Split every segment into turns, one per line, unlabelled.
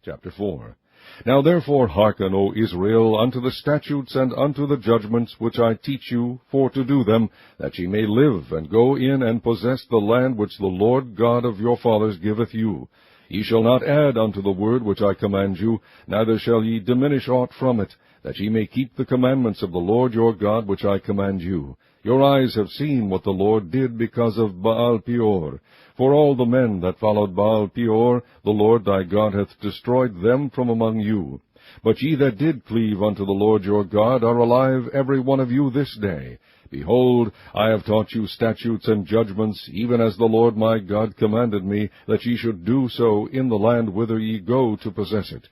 Chapter 4. Now therefore hearken, O Israel, unto the statutes and unto the judgments which I teach you, for to do them, that ye may live, and go in and possess the land which the Lord God of your fathers giveth you. Ye shall not add unto the word which I command you, neither shall ye diminish aught from it, that ye may keep the commandments of the Lord your God which I command you. Your eyes have seen what the Lord did because of Baal-peor. For all the men that followed Baal-peor, the Lord thy God hath destroyed them from among you. But ye that did cleave unto the Lord your God are alive every one of you this day. Behold, I have taught you statutes and judgments, even as the Lord my God commanded me, that ye should do so in the land whither ye go to possess it.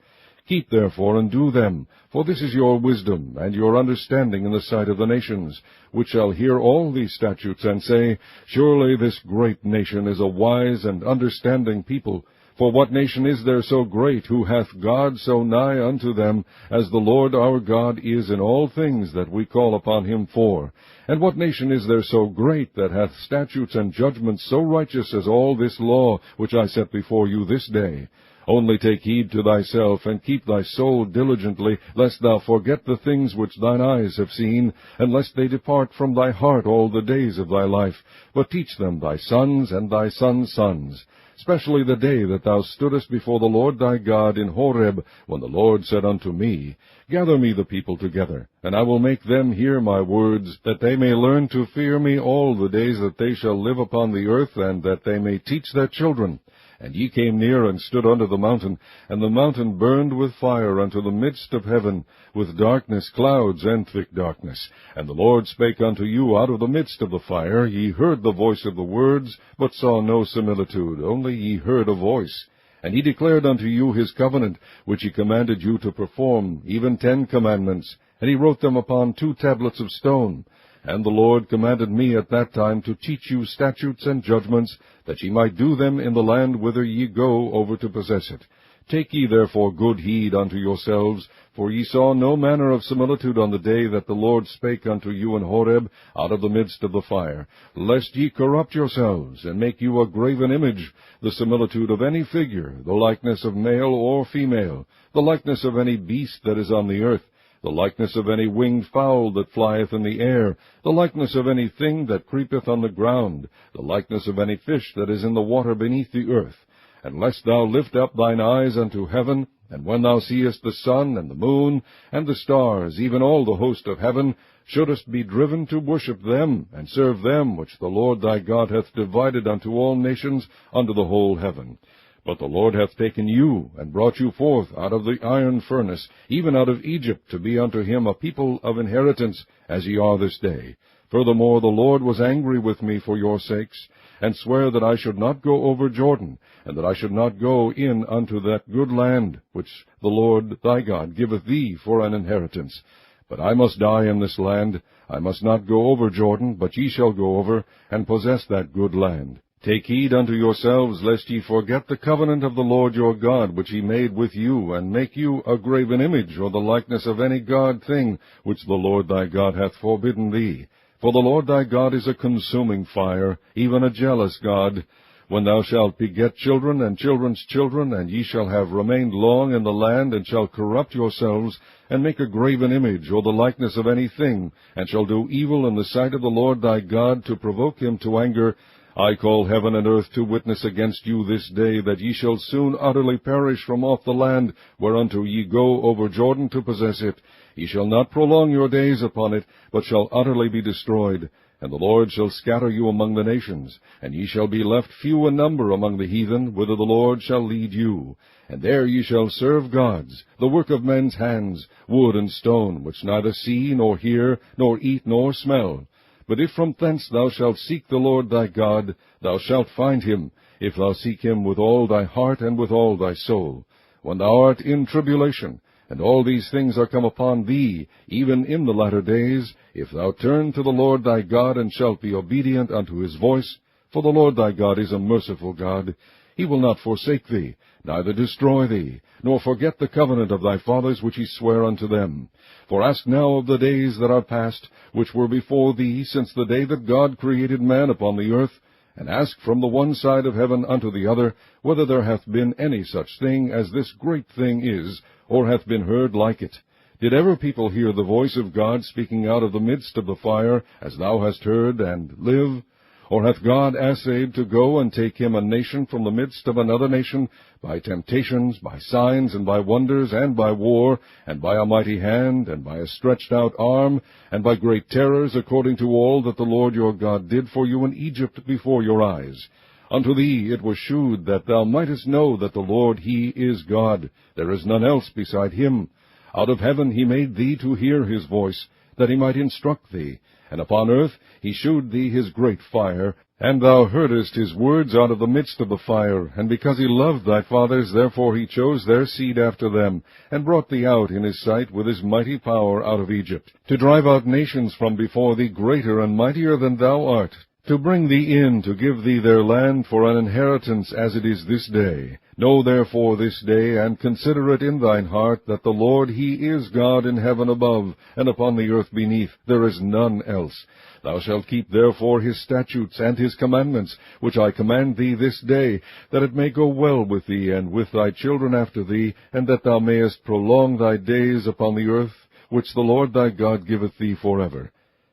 Keep therefore and do them, for this is your wisdom and your understanding in the sight of the nations, which shall hear all these statutes, and say, Surely this great nation is a wise and understanding people. For what nation is there so great, who hath God so nigh unto them, as the Lord our God is in all things that we call upon him for? And what nation is there so great, that hath statutes and judgments so righteous as all this law, which I set before you this day? Only take heed to thyself, and keep thy soul diligently, lest thou forget the things which thine eyes have seen, and lest they depart from thy heart all the days of thy life. But teach them thy sons and thy sons' sons, especially the day that thou stoodest before the Lord thy God in Horeb, when the Lord said unto me, Gather me the people together, and I will make them hear my words, that they may learn to fear me all the days that they shall live upon the earth, and that they may teach their children. And ye came near and stood under the mountain, and the mountain burned with fire unto the midst of heaven, with darkness, clouds, and thick darkness. And the Lord spake unto you out of the midst of the fire. Ye heard the voice of the words, but saw no similitude, only ye heard a voice. And he declared unto you his covenant, which he commanded you to perform, even 10 commandments, and he wrote them upon 2 tablets of stone. And the Lord commanded me at that time to teach you statutes and judgments, that ye might do them in the land whither ye go over to possess it. Take ye therefore good heed unto yourselves, for ye saw no manner of similitude on the day that the Lord spake unto you in Horeb out of the midst of the fire, lest ye corrupt yourselves, and make you a graven image, the similitude of any figure, the likeness of male or female, the likeness of any beast that is on the earth, the likeness of any winged fowl that flieth in the air, the likeness of any thing that creepeth on the ground, the likeness of any fish that is in the water beneath the earth. And lest thou lift up thine eyes unto heaven, and when thou seest the sun and the moon and the stars, even all the host of heaven, shouldest be driven to worship them, and serve them which the Lord thy God hath divided unto all nations under the whole heaven. But the Lord hath taken you, and brought you forth out of the iron furnace, even out of Egypt, to be unto him a people of inheritance, as ye are this day. Furthermore, the Lord was angry with me for your sakes, and sware that I should not go over Jordan, and that I should not go in unto that good land, which the Lord thy God giveth thee for an inheritance. But I must die in this land. I must not go over Jordan, but ye shall go over, and possess that good land. Take heed unto yourselves, lest ye forget the covenant of the Lord your God, which he made with you, and make you a graven image, or the likeness of any god thing, which the Lord thy God hath forbidden thee. For the Lord thy God is a consuming fire, even a jealous God. When thou shalt beget children and children's children, and ye shall have remained long in the land, and shall corrupt yourselves, and make a graven image, or the likeness of any thing, and shall do evil in the sight of the Lord thy God, to provoke him to anger, I call heaven and earth to witness against you this day, that ye shall soon utterly perish from off the land, whereunto ye go over Jordan to possess it. Ye shall not prolong your days upon it, but shall utterly be destroyed. And the Lord shall scatter you among the nations, and ye shall be left few in number among the heathen, whither the Lord shall lead you. And there ye shall serve gods, the work of men's hands, wood and stone, which neither see, nor hear, nor eat, nor smell. But if from thence thou shalt seek the Lord thy God, thou shalt find him, if thou seek him with all thy heart and with all thy soul. When thou art in tribulation, and all these things are come upon thee, even in the latter days, if thou turn to the Lord thy God, and shalt be obedient unto his voice, for the Lord thy God is a merciful God, he will not forsake thee, neither destroy thee, nor forget the covenant of thy fathers which he sware unto them. For ask now of the days that are past, which were before thee, since the day that God created man upon the earth, and ask from the one side of heaven unto the other, whether there hath been any such thing as this great thing is, or hath been heard like it. Did ever people hear the voice of God speaking out of the midst of the fire, as thou hast heard, and live? Or hath God assayed to go and take him a nation from the midst of another nation, by temptations, by signs, and by wonders, and by war, and by a mighty hand, and by a stretched out arm, and by great terrors, according to all that the Lord your God did for you in Egypt before your eyes? Unto thee it was shewed that thou mightest know that the Lord he is God, there is none else beside him. Out of heaven he made thee to hear his voice, that he might instruct thee. And upon earth he shewed thee his great fire, and thou heardest his words out of the midst of the fire. And because he loved thy fathers, therefore he chose their seed after them, and brought thee out in his sight with his mighty power out of Egypt, to drive out nations from before thee greater and mightier than thou art, to bring thee in, to give thee their land for an inheritance, as it is this day. Know therefore this day, and consider it in thine heart, that the Lord he is God in heaven above, and upon the earth beneath. There is none else. Thou shalt keep therefore his statutes and his commandments, which I command thee this day, that it may go well with thee and with thy children after thee, and that thou mayest prolong thy days upon the earth, which the Lord thy God giveth thee forever.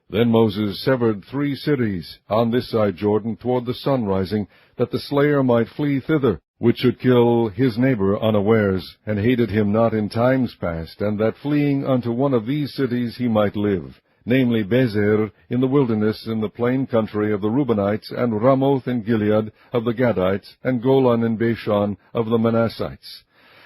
Then Moses severed 3 cities on this side Jordan toward the sun rising, that the slayer might flee thither, which should kill his neighbor unawares, and hated him not in times past, and that fleeing unto one of these cities he might live, namely Bezer in the wilderness in the plain country of the Reubenites, and Ramoth in Gilead of the Gadites, and Golan in Bashan of the Manassites.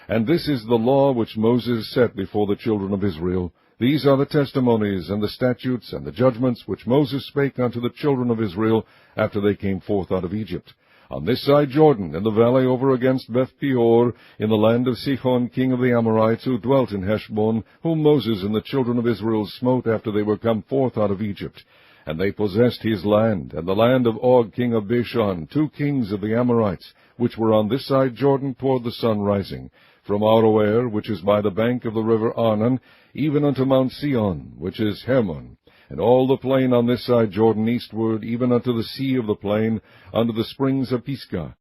And this is the law which Moses set before the children of Israel. These are the testimonies, and the statutes, and the judgments, which Moses spake unto the children of Israel, after they came forth out of Egypt. On this side Jordan, in the valley over against Beth-peor, in the land of Sihon king of the Amorites, who dwelt in Heshbon, whom Moses and the children of Israel smote after they were come forth out of Egypt. And they possessed his land, and the land of Og king of Bashan, 2 kings of the Amorites, which were on this side Jordan toward the sun rising, from Aroer, which is by the bank of the river Arnon, even unto Mount Sion, which is Hermon, and all the plain on this side Jordan eastward, even unto the sea of the plain, unto the springs of Pisgah.